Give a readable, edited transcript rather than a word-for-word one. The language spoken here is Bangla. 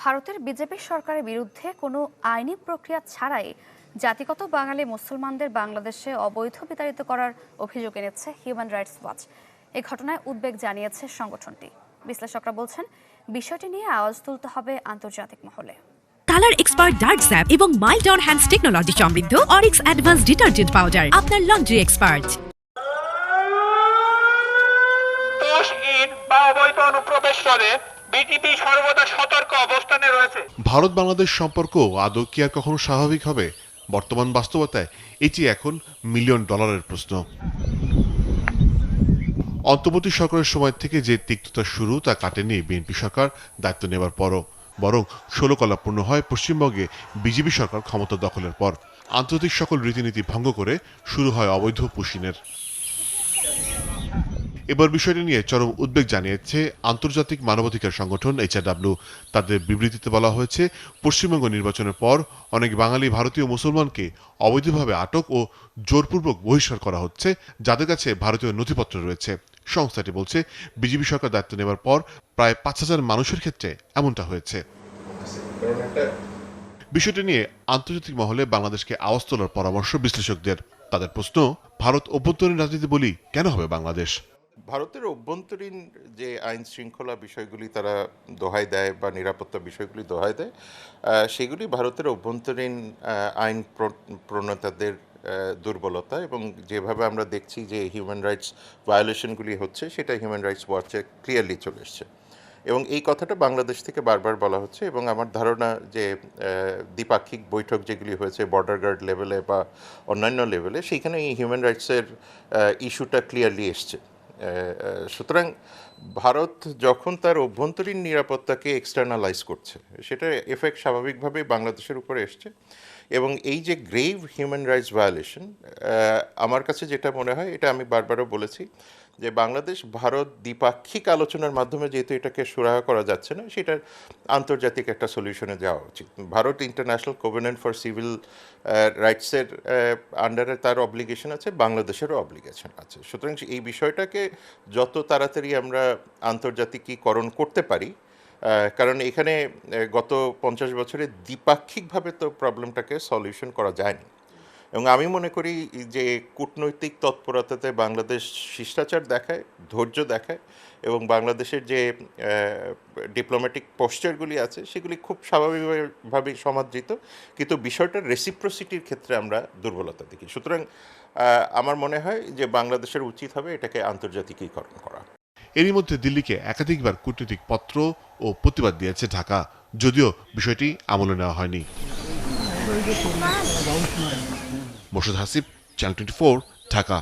ভারতের বিজেপি সরকারের বিরুদ্ধে কোনো আইনি প্রক্রিয়া ছাড়াই জাতিগত বাঙালি মুসলমানদের বাংলাদেশে অবৈধ বিতাড়িত করার অভিযোগ এনেছে হিউম্যান রাইটস ওয়াচ। এই ঘটনায় উদ্বেগ জানিয়েছে সংগঠনটি। বিশ্লেষকরা বলছেন, বিষয়টি নিয়ে আওয়াজ তুলতে হবে আন্তর্জাতিক মহলে। কালার এক্সপার্ট ডার্ক স্যাপ এবং মাইল্ড অন হ্যান্ডস টেকনোলজি সমৃদ্ধ অরিক্স অ্যাডভান্স ডিটারজেন্ট পাউডার আপনার লন্ড্রি এক্সপার্ট। বিজেপি সর্বদা সতর্ক অবস্থানে রয়েছে। ভারত বাংলাদেশ সম্পর্ক আদৌ কি আর কখনো স্বাভাবিক হবে? বর্তমান বাস্তবতায় এটি এখন মিলিয়ন ডলারের প্রশ্ন। অন্তর্বর্তী সরকারের সময় থেকে যে তিক্ততা শুরু তা কাটেনি বিএনপি সরকার দায়িত্ব নেবার পরও, বরং 16 কলাপূর্ণ হয় পশ্চিমবঙ্গে বিজেপি সরকার ক্ষমতা দখলের পর। আন্তর্জাতিক সকল রীতিনীতি ভঙ্গ করে শুরু হয় অবৈধ পুশিনের। এবার বিষয়টি নিয়ে চরম উদ্বেগ জানিয়েছে আন্তর্জাতিক মানবাধিকার সংগঠন HRW। তাদের বিবৃতিতে বলা হয়েছে, পশ্চিমবঙ্গ নির্বাচনের পর অনেক বাঙালি ভারতীয় মুসলমানকে অবৈধভাবে আটক ও জোরপূর্বক বহিষ্কার করা হচ্ছে, যাদের কাছে ভারতীয় নথিপত্র রয়েছে। সংস্থাটি বলছে, বিজেপি সরকার দায়িত্ব নেবার পর প্রায় 5000 মানুষের ক্ষেত্রে এমনটা হয়েছে। বিষয়টি নিয়ে আন্তর্জাতিক মহলে বাংলাদেশকে আওয়াজ তোলার পরামর্শ বিশ্লেষকদের। তাদের প্রশ্ন, ভারত অভ্যন্তরীণ রাজনীতি বলি কেন হবে বাংলাদেশ? ভারতের অভ্যন্তরীণ যে আইন শৃঙ্খলা বিষয়গুলি তারা দোহাই দেয় বা নিরাপত্তা বিষয়গুলি দোহাই দেয়, সেগুলি ভারতের অভ্যন্তরীণ আইন প্রণেতাদের দুর্বলতা, এবং যেভাবে আমরা দেখছি যে হিউম্যান রাইটস ভায়োলেশনগুলি হচ্ছে, সেটা হিউম্যান রাইটস ওয়াচে ক্লিয়ারলি চলে এসছে। এবং এই কথাটা বাংলাদেশ থেকে বারবার বলা হচ্ছে, এবং আমার ধারণা যে দ্বিপাক্ষিক বৈঠক যেগুলি হয়েছে বর্ডার গার্ড লেভেলে বা অন্যান্য লেভেলে, সেইখানে এই হিউম্যান রাইটসের ইস্যুটা ক্লিয়ারলি এসছে। সুতরাং ভারত যখন তার অভ্যন্তরীণ নিরাপত্তাকে এক্সটার্নালাইজ করছে, সেটা এফেক্ট স্বাভাবিকভাবে বাংলাদেশের উপরে এসছে। এবং এই যে গ্রেভ হিউম্যান রাইটস ভায়োলেশন, আমার কাছে যেটা মনে হয়, এটা আমি বারবারও বলেছি যে বাংলাদেশ ভারত দ্বিপাক্ষিক আলোচনার মাধ্যমে যেহেতু এটাকে সুরাহা করা যাচ্ছে না, সেটার আন্তর্জাতিক একটা সলিউশনে যাওয়া উচিত। Bharat international covenant for civil রাইটসের আন্ডারে তার অব্লিগেশন আছে, বাংলাদেশেরও অব্লিগেশন আছে। সুতরাং এই বিষয়টাকে যত তাড়াতাড়ি আমরা আন্তর্জাতিকীকরণ করতে পারি, কারণ এখানে গত 50 বছরে দ্বিপাক্ষিকভাবে তো প্রবলেমটাকে সলিউশন করা যায়নি। এবং আমি মনে করি যে কূটনৈতিক তৎপরতাতে বাংলাদেশ শিষ্টাচার দেখায়, ধৈর্য দেখায়, এবং বাংলাদেশের যে ডিপ্লোম্যাটিক পোস্টারগুলি আছে সেগুলি খুব স্বাভাবিকভাবে সমাদৃত, কিন্তু বিষয়টার রেসিপ্রোসিটির ক্ষেত্রে আমরা দুর্বলতা দেখি। সুতরাং আমার মনে হয় যে বাংলাদেশের উচিত হবে এটাকে আন্তর্জাতিকীকরণ করা। এরই মধ্যে দিল্লিকে একাধিকবার কূটনৈতিক পত্র ও প্রতিবাদ দিয়েছে ঢাকা, যদিও বিষয়টি আমলে নেওয়া হয়নি। মোর্শেদ হাসিব, চ্যানেল 24, ঢাকা।